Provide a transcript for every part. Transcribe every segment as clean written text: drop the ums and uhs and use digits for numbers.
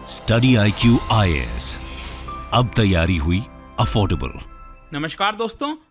Study IQ IAS, अब तैयारी हुई अफोर्डेबल। नमस्कार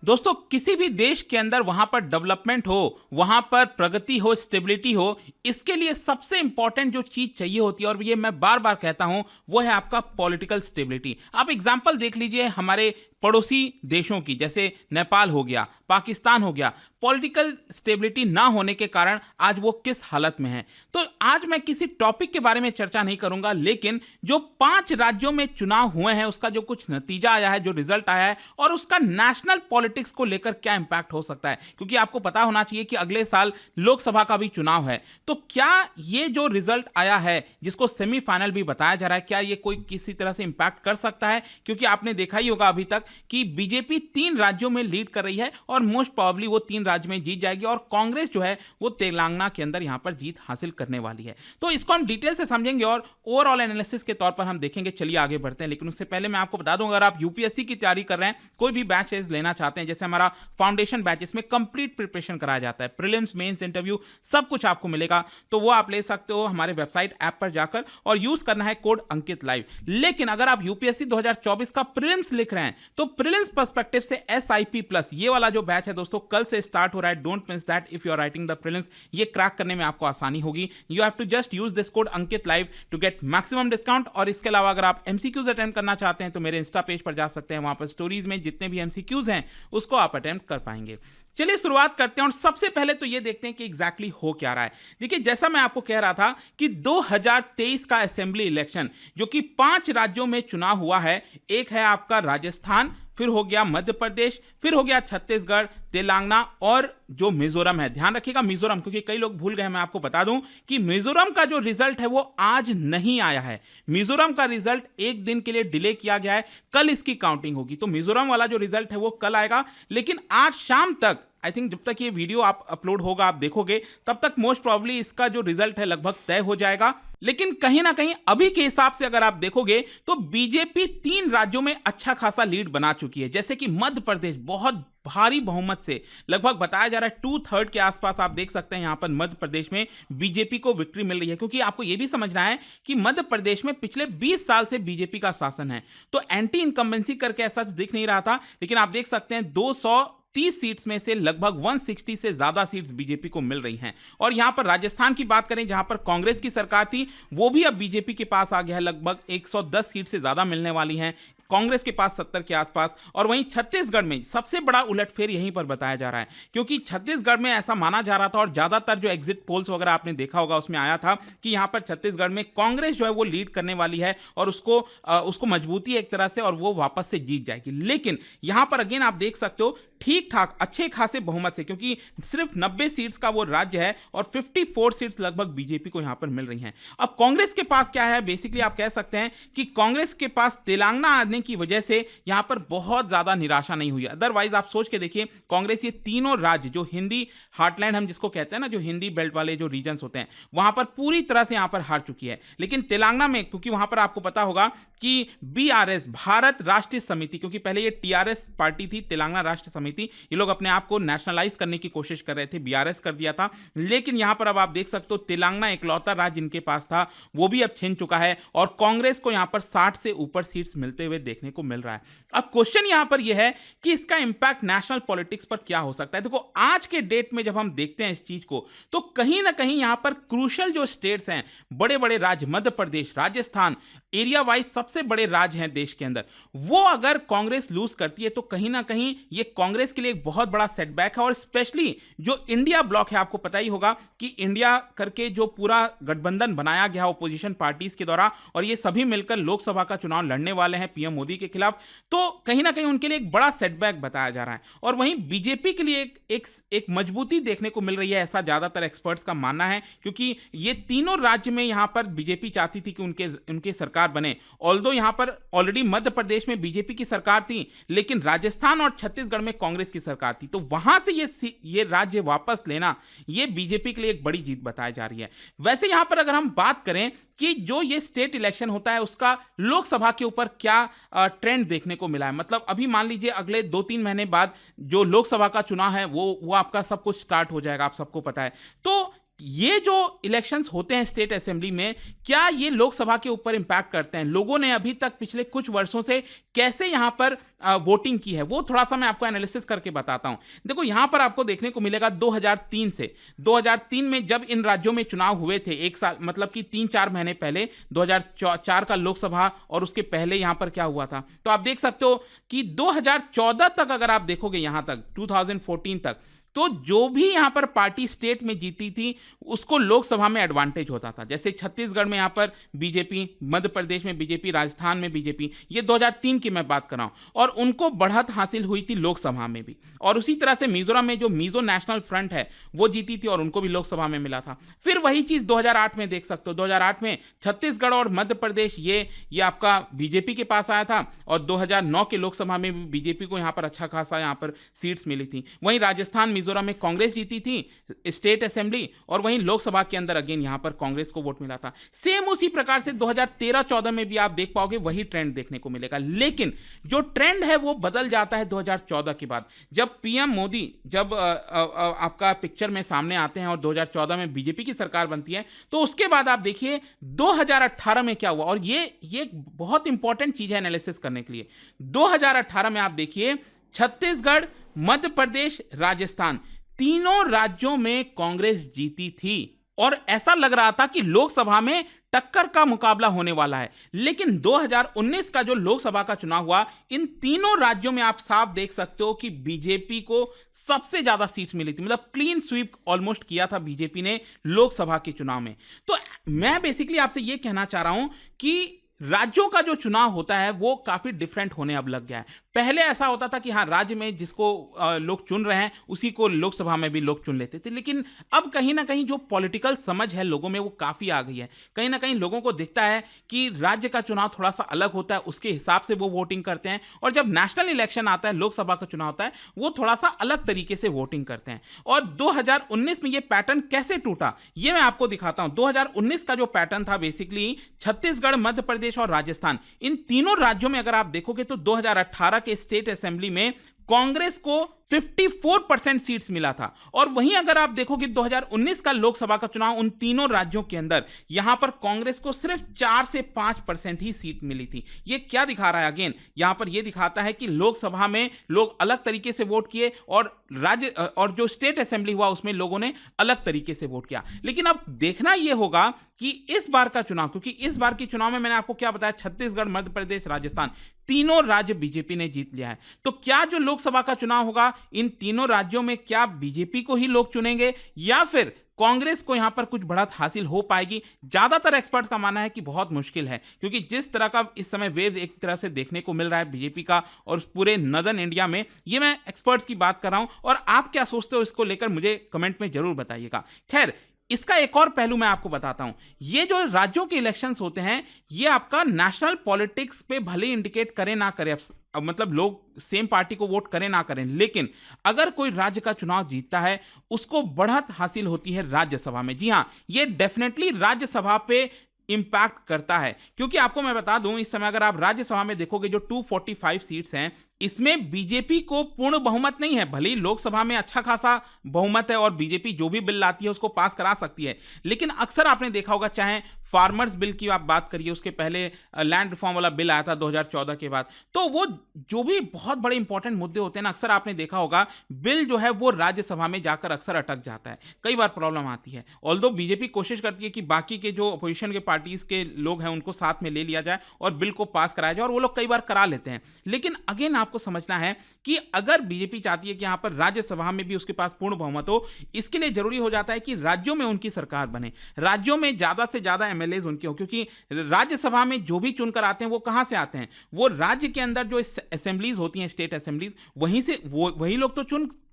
दोस्तों, किसी भी देश के अंदर वहां पर डेवलपमेंट हो, वहां पर प्रगति हो, स्टेबिलिटी हो, इसके लिए सबसे इंपॉर्टेंट जो चीज चाहिए होती है, और ये मैं बार बार कहता हूं, वो है आपका पॉलिटिकल स्टेबिलिटी। आप एग्जांपल देख लीजिए हमारे पड़ोसी देशों की, जैसे नेपाल हो गया, पाकिस्तान हो गया। पॉलिटिकल स्टेबिलिटी ना होने के कारण आज वो किस हालत में है। तो आज मैं किसी टॉपिक के बारे में चर्चा नहीं करूंगा, लेकिन जो 5 राज्यों में चुनाव हुए हैं, उसका जो कुछ नतीजा आया है, जो रिजल्ट आया है, और उसका नेशनल पॉलिटिक्स को लेकर क्या इंपैक्ट हो सकता है। क्योंकि आपको पता होना चाहिए कि अगले साल लोकसभा का भी चुनाव है। तो क्या ये जो रिजल्ट आया है, जिसको सेमीफाइनल भी बताया जा रहा है, क्या ये कोई किसी तरह से इंपैक्ट कर सकता है? क्योंकि आपने देखा ही होगा अभी तक कि बीजेपी 3 राज्यों में लीड कर रही है, और मोस्ट प्रोबेबली वो 3 राज्य में जीत जाएगी, और कांग्रेस जो है वो तेलंगाना के अंदर यहां पर जीत हासिल करने वाली है। तो इसको हम डिटेल से समझेंगे और ओवरऑल एनालिसिस के तौर पर हम देखेंगे। चलिए आगे बढ़ते हैं, लेकिन उससे पहले मैं आपको बता दूं, अगर आप यूपीएससी की तैयारी कर रहे हैं, कोई भी बैच लेना चाहते हैं, जैसे हमारा फाउंडेशन बैच, इसमें कंप्लीट प्रिपरेशन कराया जाता है, प्रीलिम्स, मेंस, इंटरव्यू सब कुछ आपको मिलेगा, तो वो आप ले सकते हो हमारे वेबसाइट ऐप पर जाकर, और यूज करना है कोड अंकित लाइव। लेकिन अगर आप यूपीएससी 2024 का प्रीलिम्स लिख रहे हैं, तो प्रीलिम्स पर्सपेक्टिव से SIP प्लस ये वाला जो बैच है दोस्तों, कल से स्टार्ट हो रहा है। Don't miss that if you are writing the prelims. ये क्रैक करने में आपको आसानी होगी। You have to just use this code Ankit live to get maximum discount. और इसके अलावा अगर आप MCQs अटेम्प्ट करना चाहते हैं, तो मेरे इंस्टा पेज पर जा सकते हैं, वहां पर स्टोरीज में जितने भी MCQs हैं उसको आप अटेम्प्ट कर पाएंगे। चलिए शुरुआत करते हैं, और सबसे पहले तो ये देखते हैं कि एग्जैक्टली हो क्या रहा है। देखिए, जैसा मैं आपको कह रहा था कि 2023 का असेंबली इलेक्शन, जो कि 5 राज्यों में चुनाव हुआ है, एक है आपका राजस्थान, फिर हो गया मध्य प्रदेश, फिर हो गया छत्तीसगढ़, तेलंगाना, और जो मिजोरम है। ध्यान रखिएगा मिजोरम, क्योंकि कई लोग भूल गए। मैं आपको बता दूं कि मिजोरम का जो रिजल्ट है वो आज नहीं आया है। मिजोरम का रिजल्ट एक दिन के लिए डिले किया गया है, कल इसकी काउंटिंग होगी। तो मिजोरम वाला जो रिजल्ट है वो कल आएगा, लेकिन आज शाम तक, आई थिंक जब तक ये वीडियो आप अपलोड होगा, आप देखोगे, तब तक मोस्ट प्रोबेबली इसका जो रिजल्ट है लगभग तय हो जाएगा। लेकिन कहीं ना कहीं अभी के हिसाब से अगर आप देखोगे, तो बीजेपी 3 राज्यों में अच्छा खासा लीड बना चुकी है। जैसे कि मध्य प्रदेश बहुत भारी बहुमत से, लगभग बताया जा रहा है 2/3 के आसपास, आप देख सकते हैं यहां पर मध्य प्रदेश में बीजेपी को विक्ट्री मिल रही है। क्योंकि आपको यह भी समझना है कि मध्य प्रदेश में पिछले 20 साल से बीजेपी का शासन है, तो एंटी इनकम्बेंसी करके ऐसा दिख नहीं रहा था। लेकिन आप देख सकते हैं 230 सीट्स में से लगभग 160 से ज्यादा सीट्स बीजेपी को मिल रही हैं। और यहां पर राजस्थान की बात करें, जहां पर कांग्रेस की सरकार थी, वो भी अब बीजेपी के पास आ गया है, लगभग 110 सीट से ज्यादा मिलने वाली हैं, कांग्रेस के पास 70 के आसपास। और वहीं छत्तीसगढ़ में सबसे बड़ा उलटफेर यहीं पर बताया जा रहा है, क्योंकि छत्तीसगढ़ में ऐसा माना जा रहा था, और ज्यादातर जो एग्जिट पोल्स वगैरह आपने देखा होगा उसमें आया था कि यहां पर छत्तीसगढ़ में कांग्रेस जो है वो लीड करने वाली है, और उसको मजबूती है एक तरह से, और वो वापस से जीत जाएगी। लेकिन यहां पर अगेन आप देख सकते हो ठीक ठाक अच्छे खासे बहुमत से, क्योंकि सिर्फ 90 सीट्स का वो राज्य है, और 54 सीट्स लगभग बीजेपी को यहां पर मिल रही हैं। अब कांग्रेस के पास क्या है, बेसिकली आप कह सकते हैं कि कांग्रेस के पास तेलंगाना आने की वजह से यहां पर बहुत ज्यादा निराशा नहीं हुई। अदरवाइज आप सोच के देखिए, कांग्रेस ये तीनों राज्य, जो हिंदी हार्टलैंड हम जिसको कहते हैं ना, जो हिंदी बेल्ट वाले जो रीजन्स होते हैं, वहां पर पूरी तरह से यहां पर हार चुकी है। लेकिन तेलंगाना में, क्योंकि वहां पर आपको पता होगा कि BRS, भारत राष्ट्रीय समिति, क्योंकि पहले ये TRS पार्टी थी, तेलंगाना राष्ट्र समिति, ये लोग अपने आप को नेशनलाइज करने की कोशिश कर रहे थे, BRS कर दिया था। लेकिन यहां पर अब आप देख सकते हो तेलंगाना इकलौता राज्य इनके पास था, वो भी अब छिन चुका है, और कांग्रेस को यहां पर 60 से ऊपर सीट्स मिलते हुए देखने को मिल रहा है। अब क्वेश्चन यहां पर यह है कि इसका इंपैक्ट नेशनल पॉलिटिक्स पर क्या हो सकता है। देखो, आज के डेट में जब हम देखते हैं इस चीज को, तो कहीं ना कहीं यहां पर क्रूशल जो स्टेट्स हैं, बड़े बड़े राज्य, मध्य प्रदेश, राजस्थान, एरिया वाइज सबसे बड़े राज्य हैं देश के अंदर, वो अगर कांग्रेस लूज करती है, तो कहीं ना कहीं ये कांग्रेस के लिए एक बहुत बड़ा सेटबैक है। और स्पेशली जो इंडिया ब्लॉक है, आपको पता ही होगा कि इंडिया करके जो पूरा गठबंधन बनाया गया ओपोजिशन पार्टीज के द्वारा, और ये सभी मिलकर लोकसभा का चुनाव लड़ने वाले हैं पीएम मोदी के खिलाफ, तो कहीं ना कहीं उनके लिए एक बड़ा सेटबैक बताया जा रहा है। और वहीं बीजेपी के लिए एक मजबूती देखने को मिल रही है, ऐसा ज्यादातर एक्सपर्ट्स का मानना है, क्योंकि ये तीनों राज्य में यहां पर बीजेपी चाहती थी कि उनके सरकार बने। ऑल्दो यहां पर ऑलरेडी मध्य प्रदेश में बीजेपी की सरकार थी, लेकिन राजस्थान और छत्तीसगढ़ में कांग्रेस की सरकार थी, तो वहां से ये राज्य वापस लेना, ये बीजेपी के लिए एक बड़ी जीत बताई जा रही है। वैसे यहां पर अगर हम बात करें कि जो ये स्टेट इलेक्शन होता है, उसका लोकसभा के ऊपर क्या ट्रेंड देखने को मिला है, मतलब अभी मान लीजिए अगले 2-3 महीने बाद जो लोकसभा का चुनाव है, वो आपका सब कुछ स्टार्ट हो जाएगा, आप सबको पता है। तो ये जो इलेक्शंस होते हैं स्टेट असेंबली में, क्या ये लोकसभा के ऊपर इंपैक्ट करते हैं? लोगों ने अभी तक पिछले कुछ वर्षों से कैसे यहां पर वोटिंग की है, वो थोड़ा सा मैं आपको एनालिसिस करके बताता हूं। देखो, यहां पर आपको देखने को मिलेगा 2003 से 2003 में जब इन राज्यों में चुनाव हुए थे, एक साल मतलब कि 3-4 महीने पहले 2004 का लोकसभा, और उसके पहले यहां पर क्या हुआ था, तो आप देख सकते हो कि 2014 तक अगर आप देखोगे, यहां तक 2014 तक, तो जो भी यहां पर पार्टी स्टेट में जीती थी उसको लोकसभा में एडवांटेज होता था। जैसे छत्तीसगढ़ में यहां पर बीजेपी, मध्य प्रदेश में बीजेपी, राजस्थान में बीजेपी, ये 2003 की मैं बात कर रहा हूं, और उनको बढ़त हासिल हुई थी लोकसभा में भी। और उसी तरह से मिजोरम में जो मिजो नेशनल फ्रंट है वो जीती थी और उनको भी लोकसभा में मिला था। फिर वही चीज 2008 में देख सकते हो, 2008 में छत्तीसगढ़ और मध्य प्रदेश ये आपका बीजेपी के पास आया था, और 2009 के लोकसभा में भी बीजेपी को यहां पर अच्छा खासा यहां पर सीट्स मिली थी। वहीं राजस्थान, मिजोरम में कांग्रेस जीती थी स्टेट असेंबली, और वहीं लोकसभा के अंदर अगेन यहां पर कांग्रेस को वोट मिला था। सेम उसी प्रकार से 2013-14 में भी आप देख पाओगे, वही ट्रेंड देखने को मिलेगा। लेकिन जो ट्रेंड है वो बदल जाता है 2014 के बाद, जब पीएम मोदी जब आपका पिक्चर में सामने आते हैं और 2014 में बीजेपी की सरकार बनती है, तो उसके बाद आप देखिए 2018 में क्या हुआ। और ये बहुत इंपॉर्टेंट चीज है एनालिसिस करने के लिए। 2018 में आप देखिए छत्तीसगढ़, मध्य प्रदेश, राजस्थान, तीनों राज्यों में कांग्रेस जीती थी, और ऐसा लग रहा था कि लोकसभा में टक्कर का मुकाबला होने वाला है। लेकिन 2019 का जो लोकसभा का चुनाव हुआ, इन तीनों राज्यों में आप साफ देख सकते हो कि बीजेपी को सबसे ज्यादा सीट्स मिली थी, मतलब क्लीन स्वीप ऑलमोस्ट किया था बीजेपी ने लोकसभा के चुनाव में। तो मैं बेसिकली आपसे यह कहना चाह रहा हूं कि राज्यों का जो चुनाव होता है वो काफी डिफरेंट होने अब लग गया है। पहले ऐसा होता था कि हाँ, राज्य में जिसको लोग चुन रहे हैं उसी को लोकसभा में भी लोग चुन लेते थे। लेकिन अब कहीं ना कहीं जो पॉलिटिकल समझ है लोगों में वो काफी आ गई है। कहीं ना कहीं लोगों को दिखता है कि राज्य का चुनाव थोड़ा सा अलग होता है, उसके हिसाब से वो वोटिंग करते हैं, और जब नेशनल इलेक्शन आता है, लोकसभा का चुनाव होता है, वो थोड़ा सा अलग तरीके से वोटिंग करते हैं। और 2019 में ये पैटर्न कैसे टूटा ये मैं आपको दिखाता हूं। 2019 का जो पैटर्न था बेसिकली छत्तीसगढ़, मध्य प्रदेश और राजस्थान, इन तीनों राज्यों में अगर आप देखोगे तो 2018 के स्टेट असेंबली में कांग्रेस को 54% सीट्स मिला था। और वहीं अगर आप देखोगे 2019 का लोकसभा का चुनाव, उन तीनों राज्यों के अंदर यहां पर कांग्रेस को सिर्फ 4 से 5% ही सीट मिली थी। ये क्या दिखा रहा है? अगेन यहां पर यह दिखाता है कि लोकसभा में लोग अलग तरीके से वोट किए, और राज्य और जो स्टेट असेंबली हुआ उसमें लोगों ने अलग तरीके से वोट किया। लेकिन अब देखना यह होगा कि इस बार का चुनाव, क्योंकि इस बार के चुनाव में मैंने आपको क्या बताया, छत्तीसगढ़, मध्य प्रदेश, राजस्थान, तीनों राज्य बीजेपी ने जीत लिया है। तो क्या जो लोकसभा का चुनाव होगा इन तीनों राज्यों में क्या बीजेपी को ही लोग चुनेंगे या फिर कांग्रेस को यहां पर कुछ बढ़त हासिल हो पाएगी? ज्यादातर एक्सपर्ट्स का मानना है कि बहुत मुश्किल है, क्योंकि जिस तरह का इस समय वेव एक तरह से देखने को मिल रहा है बीजेपी का और पूरे नदर्न इंडिया में, ये मैं एक्सपर्ट्स की बात कर रहा हूं। और आप क्या सोचते हो इसको लेकर मुझे कमेंट में जरूर बताइएगा। खैर, इसका एक और पहलू मैं आपको बताता हूं। ये जो राज्यों के इलेक्शंस होते हैं, ये आपका नेशनल पॉलिटिक्स पे भले इंडिकेट करे ना करे, अब मतलब लोग सेम पार्टी को वोट करें ना करें, लेकिन अगर कोई राज्य का चुनाव जीतता है उसको बढ़त हासिल होती है राज्यसभा में। जी हां, ये डेफिनेटली राज्यसभा पे इंपैक्ट करता है, क्योंकि आपको मैं बता दूं, इस समय अगर आप राज्यसभा में देखोगे जो 245 सीट्स हैं, इसमें बीजेपी को पूर्ण बहुमत नहीं है। भले ही लोकसभा में अच्छा खासा बहुमत है और बीजेपी जो भी बिल लाती है उसको पास करा सकती है, लेकिन अक्सर आपने देखा होगा, चाहे फार्मर्स बिल की आप बात करिए, उसके पहले लैंड रिफॉर्म वाला बिल आया था 2014 के बाद, तो वो जो भी बहुत बड़े इंपॉर्टेंट मुद्दे होते हैं ना, अक्सर आपने देखा होगा बिल जो है वो राज्यसभा में जाकर अक्सर अटक जाता है, कई बार प्रॉब्लम आती है। ऑल्दो बीजेपी कोशिश करती है कि बाकी के जो अपोजिशन के पार्टीज के लोग हैं उनको साथ में ले लिया जाए और बिल को पास कराया जाए, और वो लोग कई बार करा लेते हैं। लेकिन अगेन आपको समझना है कि अगर बीजेपी चाहती है कि यहां पर राज्यसभा में भी उसके पास पूर्ण बहुमत हो, इसके लिए जरूरी हो जाता है कि राज्यों में उनकी सरकार बने, राज्यों में ज्यादा से ज्यादा एमएलए उनके हो, क्योंकि राज्यसभा में जो भी चुनकर आते हैं वो कहां से आते हैं, वो राज्य के अंदर जो असेंबलीज होती हैं, स्टेट असेंबलीज, वहीं से वही लोग तो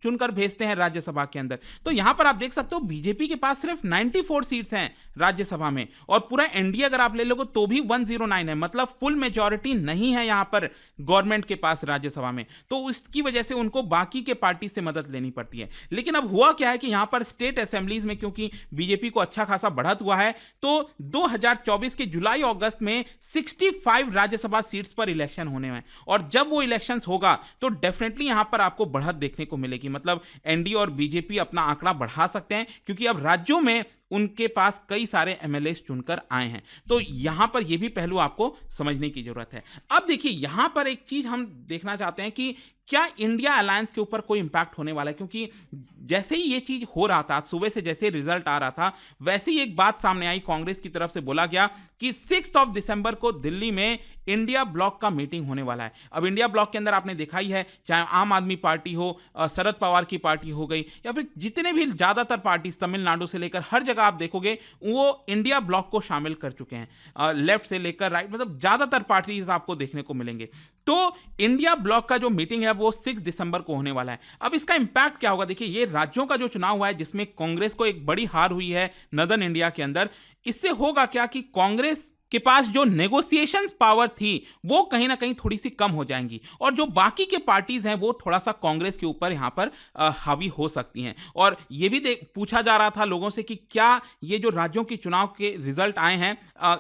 चुनकर भेजते हैं राज्यसभा के अंदर। तो यहां पर आप देख सकते हो बीजेपी के पास सिर्फ 94 सीट्स हैं राज्यसभा में, और पूरा एनडीए अगर आप ले लोगे तो भी 109 है, मतलब फुल मेजॉरिटी नहीं है यहां पर गवर्नमेंट के पास राज्यसभा में। तो इसकी वजह से उनको बाकी के पार्टी से मदद लेनी पड़ती है। लेकिन अब हुआ क्या है कि यहां पर स्टेट असेंबलीज में क्योंकि बीजेपी को अच्छा खासा बढ़त हुआ है, तो 2024 के जुलाई अगस्त में 65 राज्यसभा सीट्स पर इलेक्शन होने हैं, और जब वो इलेक्शन होगा तो डेफिनेटली यहां पर आपको बढ़त देखने को मिलेगी। मतलब एनडीए और बीजेपी अपना आंकड़ा बढ़ा सकते हैं, क्योंकि अब राज्यों में उनके पास कई सारे एमएलए चुनकर आए हैं। तो यहां पर यह भी पहलू आपको समझने की जरूरत है। अब देखिए, यहां पर एक चीज हम देखना चाहते हैं कि क्या इंडिया अलायंस के ऊपर कोई इंपैक्ट होने वाला है, क्योंकि जैसे ही ये चीज हो रहा था, सुबह से जैसे रिजल्ट आ रहा था, वैसे ही एक बात सामने आई, कांग्रेस की तरफ से बोला गया कि 6 दिसंबर को दिल्ली में इंडिया ब्लॉक का मीटिंग होने वाला है। अब इंडिया ब्लॉक के अंदर आपने देखा ही है, चाहे आम आदमी पार्टी हो, शरद पवार की पार्टी हो गई, या फिर जितने भी ज्यादातर पार्टी तमिलनाडु से लेकर हर जगह आप देखोगे वो इंडिया ब्लॉक को शामिल कर चुके हैं, लेफ्ट से लेकर राइट, मतलब ज्यादातर पार्टीज आपको देखने को मिलेंगे। तो इंडिया ब्लॉक का जो मीटिंग है वो 6 दिसंबर को होने वाला है। अब इसका इंपैक्ट क्या होगा? देखिए, ये राज्यों का जो चुनाव हुआ है जिसमें कांग्रेस को एक बड़ी हार हुई है नॉर्दर्न इंडिया के अंदर, इससे होगा क्या कि कांग्रेस के पास जो नेगोशिएशंस पावर थी वो कहीं ना कहीं थोड़ी सी कम हो जाएंगी, और जो बाकी के पार्टीज हैं वो थोड़ा सा कांग्रेस के ऊपर यहां पर हावी हो सकती हैं। और ये भी पूछा जा रहा था लोगों से कि क्या ये जो राज्यों के चुनाव के रिजल्ट आए हैं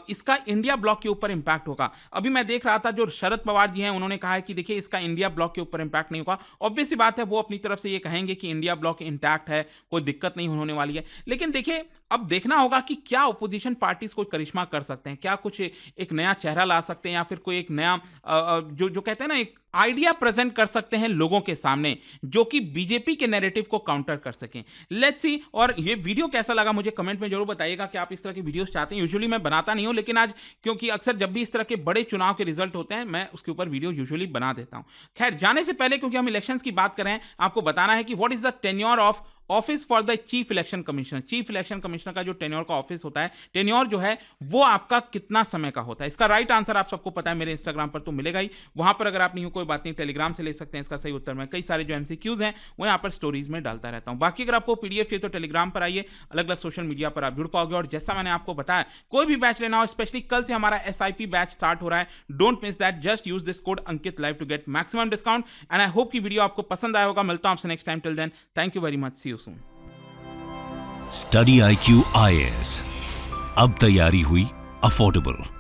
इसका इंडिया ब्लॉक के ऊपर इंपैक्ट होगा। अभी मैं देख रहा था जो शरद पवार जी हैं उन्होंने कहा है कि देखिए, इसका इंडिया ब्लॉक के ऊपर इंपैक्ट नहीं होगा। ऑब्वियस सी बात है, वो अपनी तरफ से ये कहेंगे कि इंडिया ब्लॉक इंटैक्ट है, कोई दिक्कत नहीं होने वाली है। लेकिन देखिए, अब देखना होगा कि क्या ओपोजिशन पार्टीज कोई करिश्मा कर सकते हैं, क्या कुछ एक नया चेहरा ला सकते हैं, या फिर कोई एक नया जो कहते हैं ना, एक आइडिया प्रेजेंट कर सकते हैं लोगों के सामने जो कि बीजेपी के नैरेटिव को काउंटर कर सकें। Let's see. और ये वीडियो कैसा लगा मुझे कमेंट में जरूर बताइएगा कि आप इस तरह की वीडियोस चाहते हैं। यूजुअली मैं बनाता नहीं हूं, लेकिन आज क्योंकि अक्सर जब भी इस तरह के बड़े चुनाव के रिजल्ट होते हैं मैं उसके ऊपर वीडियो यूजुअली बना देता हूं। खैर, जाने से पहले क्योंकि हम इलेक्शंस की बात कर रहे हैं, आपको बताना है कि what is the tenure of office for the chief election commissioner. Chief election commissioner का जो टेन्योर का ऑफिस होता है, टेन्योर जो है वो आपका कितना समय का होता है। इसका राइट आंसर आप सबको पता है, मेरे इंस्टाग्राम पर तो मिलेगा ही। वहां पर अगर आप नहीं हो कोई बात नहीं, टेलीग्राम से ले सकते हैं इसका सही उत्तर। मैं कई सारे जो एमसीक्यूज हैं वो यहाँ पर स्टोरीज में डालता रहता हूं। बाकी अगर आपको पीडीएफ चाहिए तो टेलीग्राम पर आइए, अलग अलग सोशल मीडिया पर आप जुड़ पाओगे। और जैसा मैंने आपको बताया, कोई भी बैच लेना हो, स्पेशली कल से हमारा एसआईपी बैच स्टार्ट हो रहा है, don't miss that. Just use this code Ankit live to get maximum discount. And I hope की वीडियो आपको पसंद आया होगा। मिलता हूं आपसे next time. Till then, thank you very much. See you soon. Study IQ IAS, अब तैयारी हुई अफोर्डेबल।